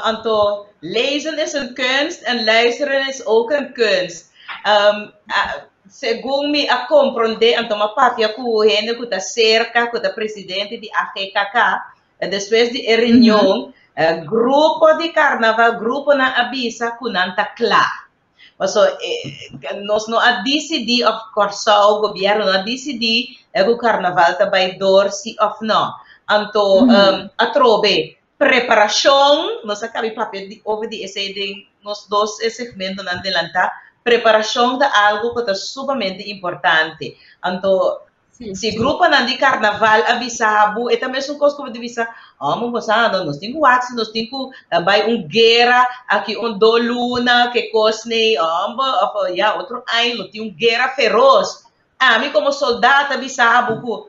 Então lezen is een kunst en luisteren is ook een kunst. Segundo me a compreender, então a papia que o gente que está cerca, que está presidente de AGKK, depois de reunião, grupo de carnaval, grupo na avisa que não está claro. So, nós não a decidir, of course, o governo não a decidir que o carnaval está vai door, sim ou não. Então, a trobe, preparação, nós acabamos papel de over de esse nos dois segmentos na delanta, preparação de algo que é sumamente importante. Então, se grupo não de carnaval avisado, é também uma coisa que avisa, nós temos WhatsApp, nós temos guerra, aqui doluna, que cosne, outro ano, tem guerra feroz. Mim como soldado avisado,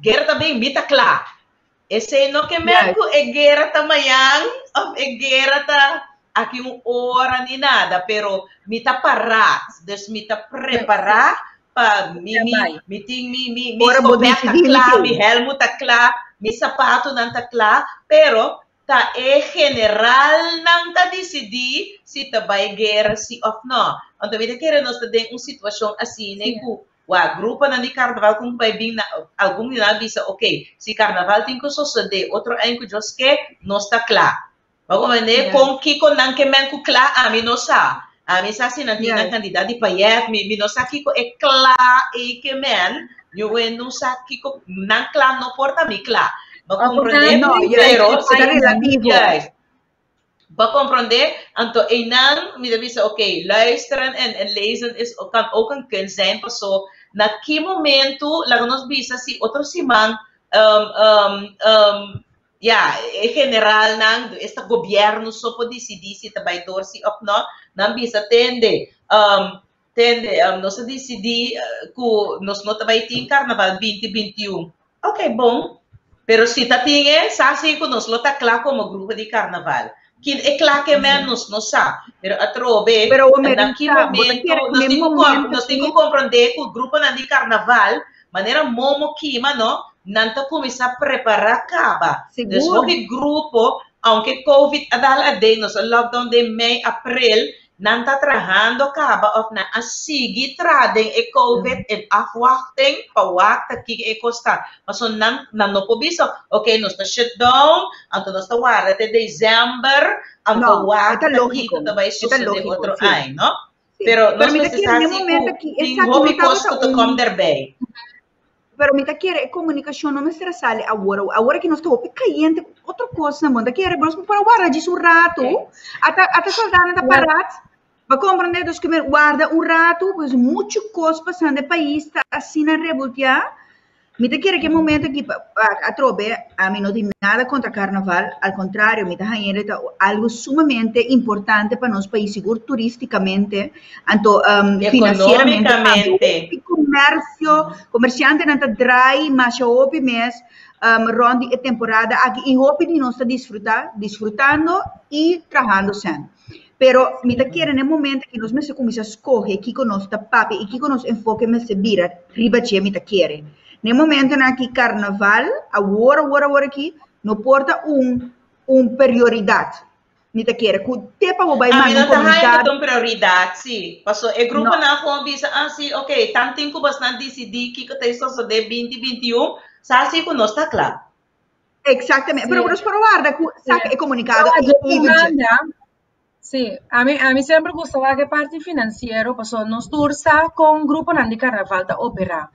guerra também, me tá claro. Esse não que mesmo é guerra também, é guerra tá aqui hora nem nada, pero me tá parado, me tá preparado, para me escopeta claro, me helmo tá claro, me sapato não tá claro, pero tá general não tá decidir se tá vai guerra se ou não. Então vida querer nós tá em uma situação assim, né? O grupo não de carnaval como vai vir algum dia avisa, ok, se carnaval tem que suceder, outro ano que Deus quer, nós tá claro. Vamos ver com que não que men claro, a mim não sabe. A mim sa sinantingan kandidat di payet mi no saki ko ekla e que men yo no saki ko nan kla no porta mi kla ba comprender pero ba comprender anto enan mi deve ser okay luisteren en lezen is kan ook een kunst zijn so na que momento lago nos bisa si otro simang em general, este governo só pode decidir se vai dar se ou não bisa tende, nós decidir que nós não vai ter carnaval 2021. Ok, bom, pero se tá tinha, sabe que nós não tá claro como grupo de carnaval. Que é claro que menos não sabe, pero a trobe, naquele momento, nós temos que compreender que o grupo de carnaval, maneira momo kima, não? Nanta começa a preparar acaba. Desde o grupo, aunque COVID adala de nos lockdown de May, April, nanta trabalhando acaba of na a seguir tradem e COVID e afwachten para wakta que é costar. Mas não pobiso, ok, nós está shutdown, então nós está guarda até dezembro, então wakta que vai suceder outro ano, não? Pero nós precisamos que tem hobby costo to come there bay. pero me quiere comunicação não me estressale agora que nós estamos caliente outra coisa não quiere vamos para guardar disso rato até soldado da parat para compreender dos que guarda rato pois muito coisa passando no país está assim na revolta me quiere que momento que a trobe a mim não tem nada contra carnaval ao contrário me está algo sumamente importante para nosso país seguro turisticamente anto financeiramente comerciante não está dry mas já houve mês ronde a temporada aqui e houve de nós desfrutando e trabalhando sempre pero me quiere no momento que nós me começa a escolher que conosco papi e que conosco enfoque me se vira riba che me quiere no momento que carnaval, agora aqui, não porta prioridade. Me te quer que te para o bairro não está com prioridade, sim. Passou o grupo na convisa, sim, ok, tanto tempo bastante decidir que tem só de 2021, assim que nós está claro. Exatamente, mas nós para guardar é comunicado. Sim, a mim sempre gostava que parte financeira, passou nós tursa com o grupo de carnaval da opera.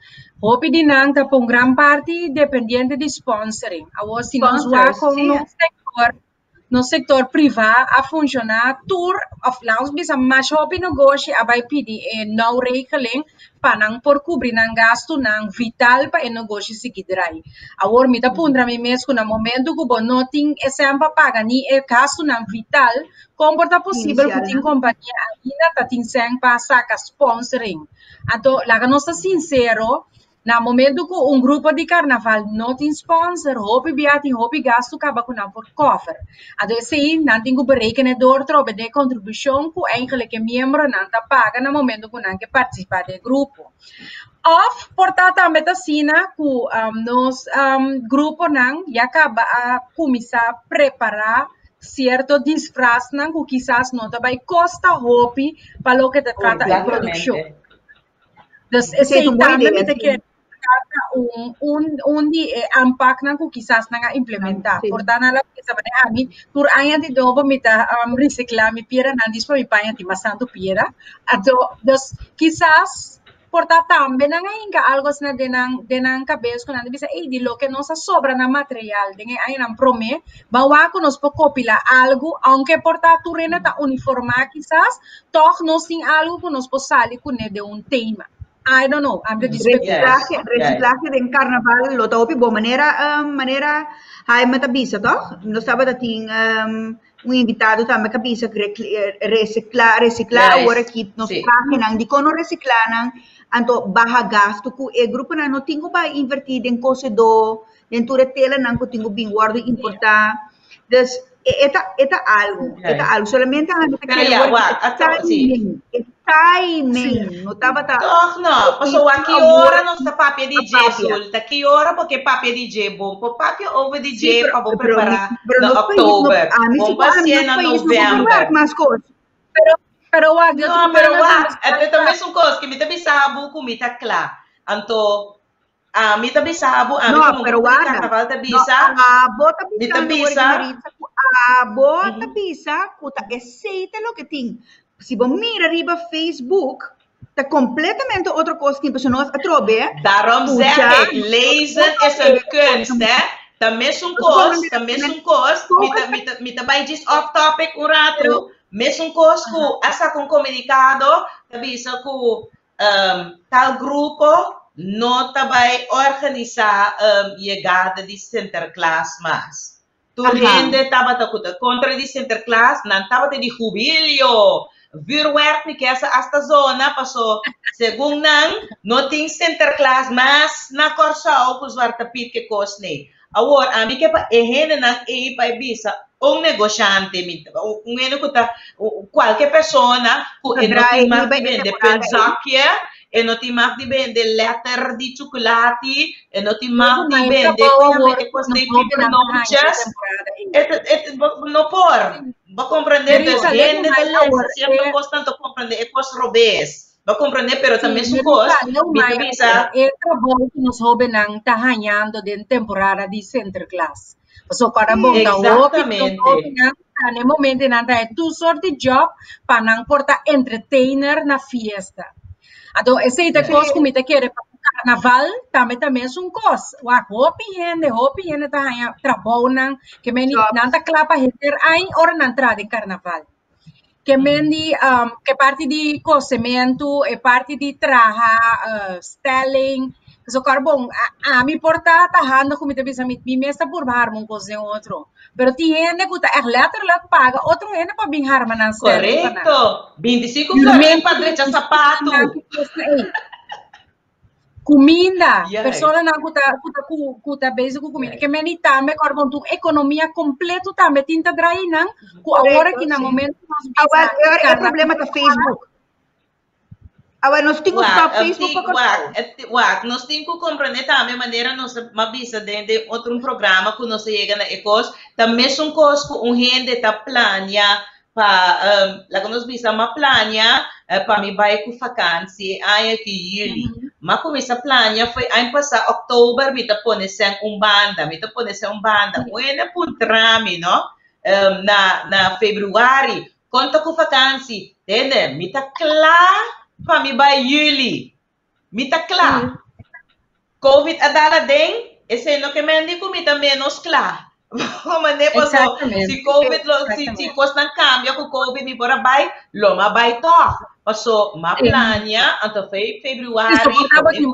Hopi din ang tapong gran parte dependente de sponsoring. Awo sinuswa com no sector privado a funcionar tour of lounge bisa mas hopi negócio abay pidi no rekeling panang por cobrir ng gasto ng vital pa negócio sigidray. Awor mita pundra mi mes ko na momento ko noting esempa paga ni gasto ng vital comporta posible kuting kompanיה ina tating seng pa sa sponsoring. Ato laga nossa sincero na momento que grupo de carnaval não tem sponsor, hopi biati, hopi gasto, acaba com por cover. Ado esse não tem que berekenador trobe de contribuição que eigenlijk membro não tá paga no momento que não que participar do grupo. Of portanto também assim que nos grupo não já acaba a começar a preparar certo disfraz não que quizás não vai costa hopi para o que te trata a produção. Dus esse também me quer ampak nang kukisas nga implementar. Portanto, alam ko sa mga amin, tur ayan di dobo mita recicla mi pira nandis pa mi payan ti masanto pira. Ato dos quizás porta tambe na ngayon ka algo na denang kabes ko nandito bisa di lo que nos sobra na material dengan ayan ang prome bawa ko nos po kopila algo aunque porta turena ta uniforma quizás toch nos ting algo ko nos po sali ko ne de un tema. I don't know, I'm just reciclaje de carnaval lo topi bo manera hay matabisa toch? No estaba dating invitado também cabisa reciclar agora que nos traje nang di kono reciclar nang anto baja gasto ku e grupo na no tingo ba invertir en cose do dentro tela nang ko tingo bing guardo importar des eta algo solamente timing, não estava não, passou aqui hora não está papia DJ sul, aqui hora porque papia DJ bom, por papia over DJ para vou preparar no outubro, bom passear na novembro. Pero até também são coisas que me também sabe como está claro, então me também sabe, não, pero carnaval também sabe, me também sabe, bota bisa, kuta aceita lo que tem. Se você mira arriba Facebook, está completamente outra coisa que nós atrobe. Daarom zeg ik, lezen is een kunst, hè? Também é um curso, me também diz off topic um rato, mesmo curso que essa com comunicado, também isso que tal grupo não vai organizar chegada de Sinterklaas mas. Tu gente estava contra de Sinterklaas, não estava de jubileo. Vuurwerk que essa esta zona passou segundo não tem Sinterklaas mas na Corsao com Zwarte Piet que cosne agora a mim que para ehene não é para bisa negociante eno que qualquer pessoa que não tem mais de vender pensakia não tem mais de vender letter de chocolate não tem mais de vender que cosne não por va compreender desde sempre constante compreender é coisa robês va compreender pero também são coisas é trabalho que nos roubem não tá ganhando de temporada de Sinterklaas so para bom da exatamente no momento não tá tu sorte job para não portar entertainer na fiesta então esse é coisa que me te quer para carnaval também é um coisa. Hopi gente tá aí trabalhando, que meni nanta clapa heter aí ora na entrada de carnaval. Que meni que parte de cozimento, e parte de traja, styling. So carbon a mi porta tahando como te bisa mi mesta por bar mon cozinha outro. Pero ti gente que tá letterlijk paga outro gente para vir harman na styling. Correcto. 25 florins para deixar sapato. Comida, Yes. persona na kuta basic ku comida. Que meni tame carbon tu economia completo tame tinta drai nang ku agora que na momento nós Agora é problema da Facebook. Agora nós temos que Facebook para nós temos que compreender também a maneira nós mabisa de outro programa que nós chega na ecos também são coisas que gente tá planeja para lá que nós bisa uma planeja para me vai com vacância aí aqui juli mas começa a planeja foi ano passado outubro me tá pone sem banda uena por trame não na fevereiro conta com vacância entende me tá claro para me vai juli me tá claro covid adala den esse não que me digo me tá menos claro se covid se coisa não cambia com covid me bora vai loma vai to passou uma plania então foi fevereiro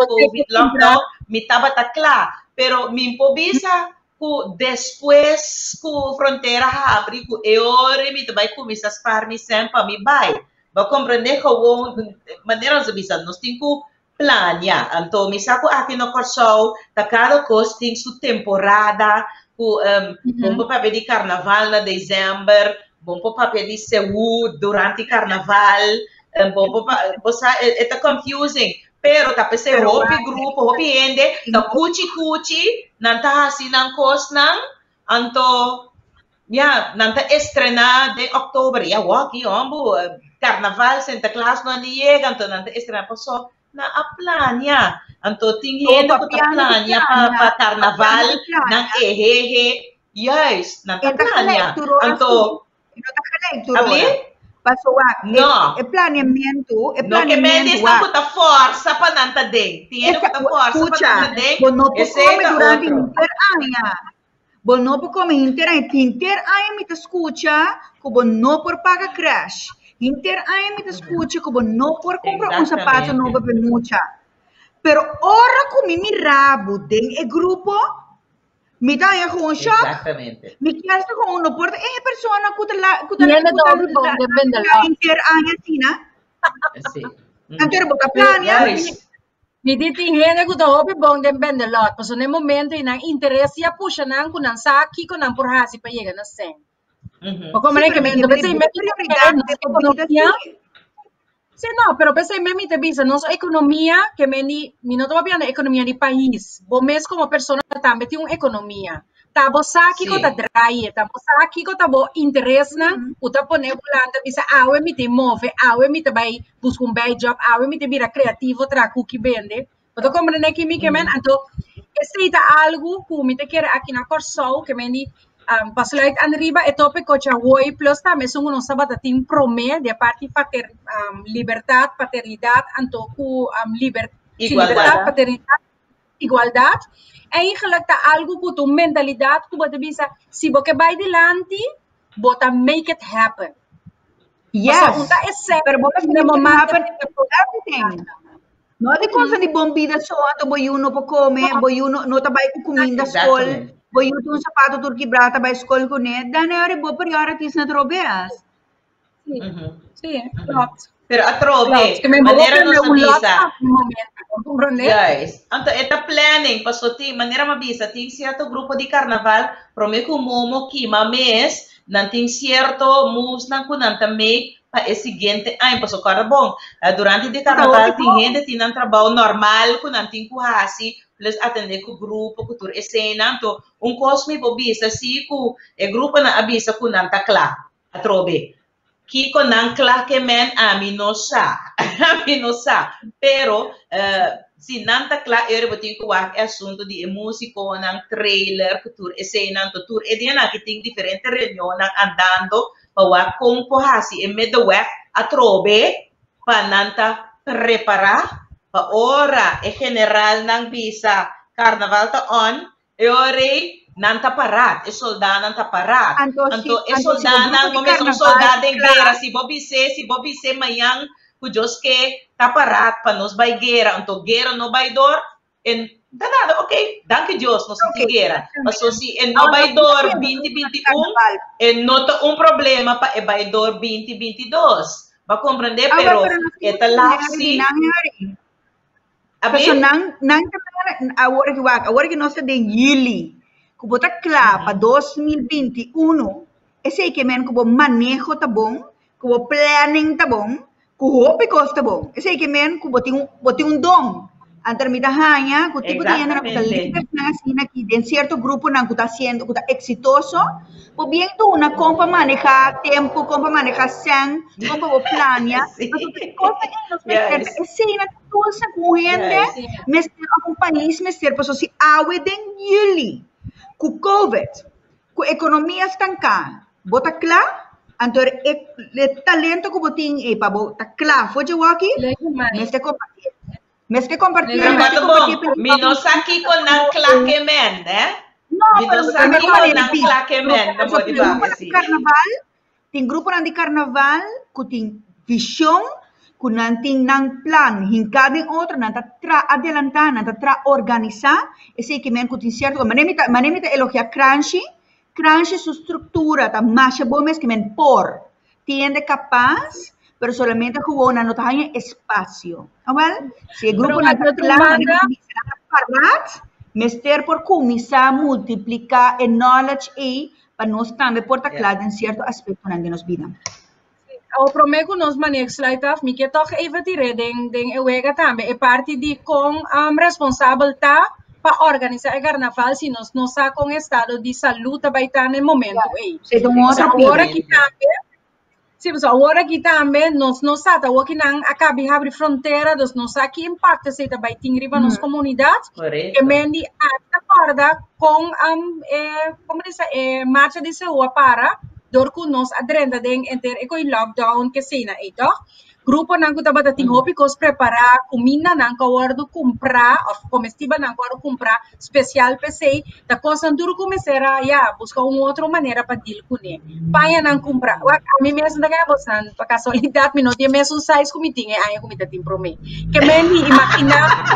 covid lockdown me tava tá claro pero me improvisa que depois que a fronteira abre que eu me vai começar a farmar sempre me vai compreender que maneira de bisa nós temos que planear então me saco aqui no Corsol tá cada coisa tem sua temporada bom papel de carnaval na dezembro bom papel de saúde durante carnaval bom é tá confusing pero tá pensei hopi grupo hopi ende tá cuchi não tá assim não coisa não então não tá estrenar de outubro aqui carnaval Santa Claus não chega então não tá estrenar passou na a plania então tem gente que tá plania para carnaval não yes não tá plania então passou é planeamento não que me diz que tá força para não tá dentro tem gente que tá força para não tá dentro não pode comer durante interanha bom não pode comer interanha me tá escuta que bom não por pagar crash interanha me tá escuta que bom não por comprar sapato novo para mucha pero ora com me rabo de grupo me dá um choque me quer com não pode persona que interanha assim então boca plania me diti gente que tá hopi bom de vende lot mas no momento ina interesse a puxa nang kunang saki kunang porhasi pa chega na sen como é que me pensei me economia sim não pero pensei me te bisa nossa economia que me não tô vendo a economia do país bom mesmo como pessoa também tem uma economia tá bo saki ko tá drai tá bo saki ko tá bo interesse na o tá pone planta bisa awe me te move awe me te vai buscar job awe me te vira criativo tra cookie vende então compreender que me que men então esse algo que me te quer aqui na Corsol que me pasluit an riba e tope cocha woi plus também são uns sabata tim prome de parte liberdade paternidade anto ku libertad paternidade igualdade é eigenlijk algo que tu mentalidade que você bisa se você vai delante você make it happen yes pero você make it happen everything não é coisa de bom vida só então boi uno para comer boi uno não tá vai com comida escola boi uno um sapato turki brata vai escola com ele daí é hora boa priorities na trobeas sim pronto pero a trove maneira não sabisa yes então esta planning pasoti maneira mabisa tem certo grupo de carnaval prome com momo kima mês não tem certo moves não kunan também para esse seguinte ano passo cara bom durante de carnaval tem gente que não trabalho normal kunan tem kuhasi plus atender com grupo cultura cena então cosme bobisa se com o grupo na abisa kunan tá claro a trove Kiko nang klake men aminosa, pero si nanta klake ere botin ko wak assunto di musico nang trailer tour escena tour e dia na kiting diferente reunião nang andando pa wak kung pohasi e medo wak atrobe pa nanta prepara pa ora e general ng visa carnaval ta on e ore nanta parat e soldado nanta parat anto e soldado nang momento soldado en guerra si Bobby se mayang kujos ke taparat pa nos bay guerra anto guerra no bay dor en danado okay danke Dios nos guerra paso si en no bay dor 2021 en nota un problema pa e bay dor 2022 va comprender pero esta lapsi so agora que nós temos Yili, que bota claro para 2021, esse que men que o manejo tá bom, que o planning tá bom, que o opicos tá bom, esse que men que bota dom, antermita hanya, que tipo de gente na líder assim aqui, de certo grupo não que tá sendo, que tá exitoso, por bem tu na compa manejar tempo, compa manejar sang, compa o plania, mas o coisa que nós temos esse na toda com gente, mas um país, mas ser pessoas se aweden jullie, com COVID, com economia estancada, bota claro, então o talento que botin é para bota claro, foi o aqui, mas que compartilhar, Minos aqui com não claque men, né? Minos aqui com não claque men, não pode fazer. Tem grupo de carnaval que tem visão, que não tem plan, hincada em outro, não está adelantar, não está organizar, esse que men que tem certo, manemita elogia Crunchy sua estrutura, está mais bom mesmo que men por, tiende capaz, pero solamente jugó una nota en espacio. ¿Well? Si el grupo no está claro, mester por começar a multiplicar el knowledge e para nós também portar claro em certo aspecto na nossa vida. O prometo nos maneja slide af, me que toch even tirar den ewega também, é parte de com responsável tá para organizar o carnaval se nós não está com estado de saúde vai estar no momento aí. Agora que também sim, pessoal, agora aqui também nós sabemos que não acaba de abrir fronteira, nós aqui impacta se também tem riba nas comunidades, que mendi acorda com como diz marcha de saúde para dor que nós adrenda den enter eko lockdown que se na ito grupo nang kuta bata ting hopi kos prepara comida nang kawardo comprar of comestível nang kawardo comprar especial PC da coisa duro começar ya buscar uma outra maneira para deal com ele paia nang comprar a mim mesmo da gabosan para casualidade me não tinha mesmo size comitinha aí comida tem prome que mendi imaginava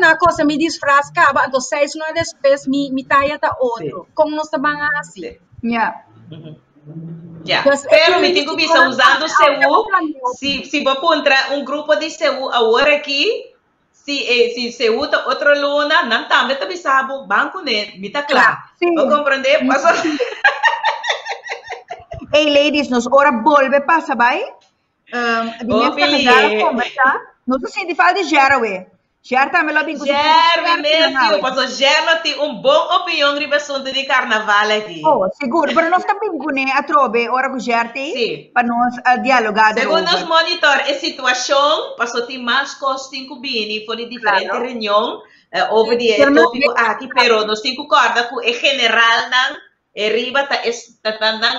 na coisa me disfrascava então 6 não depois me taia ta outro como nós também assim pero me tenho visto usando o CEU se vou encontrar grupo de CEU agora aqui se CEU tá outra luna não também tá bisabo banco né me tá claro vou compreender Hey ladies nos ora volve passa vai não se sente falta de Jerry também lá bem mesmo, porque Jerry tem bom opinião sobre assunto de carnaval aqui. Oh, seguro, mas nós também né a trobe hora com Jerry para nós dialogar. Segundo nós monitor a situação, passou tem mais costas que bini, foi de diferente reunião over de tópico aqui, pero nós temos que acordar com o general não, riba tá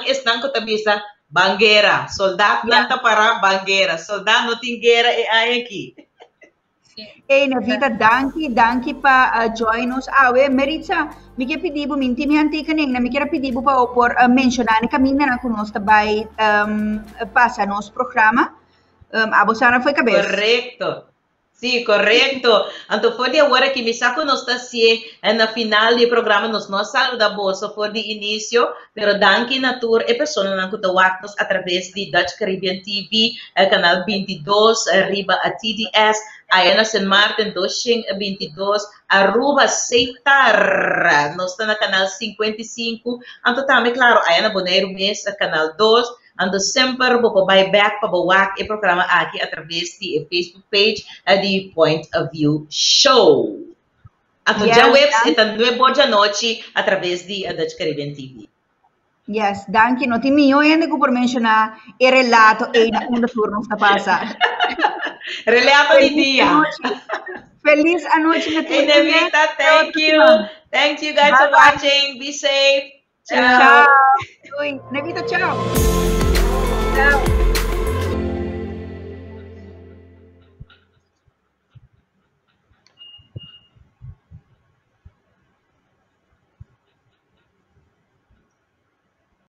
estão com tabisa banguera, soldado não tá para banguera, soldado não tem guerra é aqui. Hey, Navita, danke para join us. Meritza, me quer pedir para mim, me anticaning, me quer pedir para por mencionar que caminho na conosco vai passar nosso programa. A Bosana foi cabeça. Correto. Sim, correto. Então, foi de agora que me saco nós está se na final do programa nós saluda bolsa por de início, pero danke natur e pessoa não que nos através de Dutch Caribbean TV, canal 22, arriba a TDS, aí na San Martin 222, Aruba Seitar, nós está na canal 55, então também claro, aí na Bonaire Mesa, canal 2. Ando sempre vou back para o programa aqui através do Facebook page de Point of View Show. Então já webs esta 9 da noite através de Dutch Caribbean TV. Yes, danke. Não tem minho ainda que por mencionar o relato e na onda turno está passando. Relato de dia. Feliz a noite na TV. Nevita, thank you. Thank you guys for watching. Be safe. Ciao. Nevita, ciao. Ciao.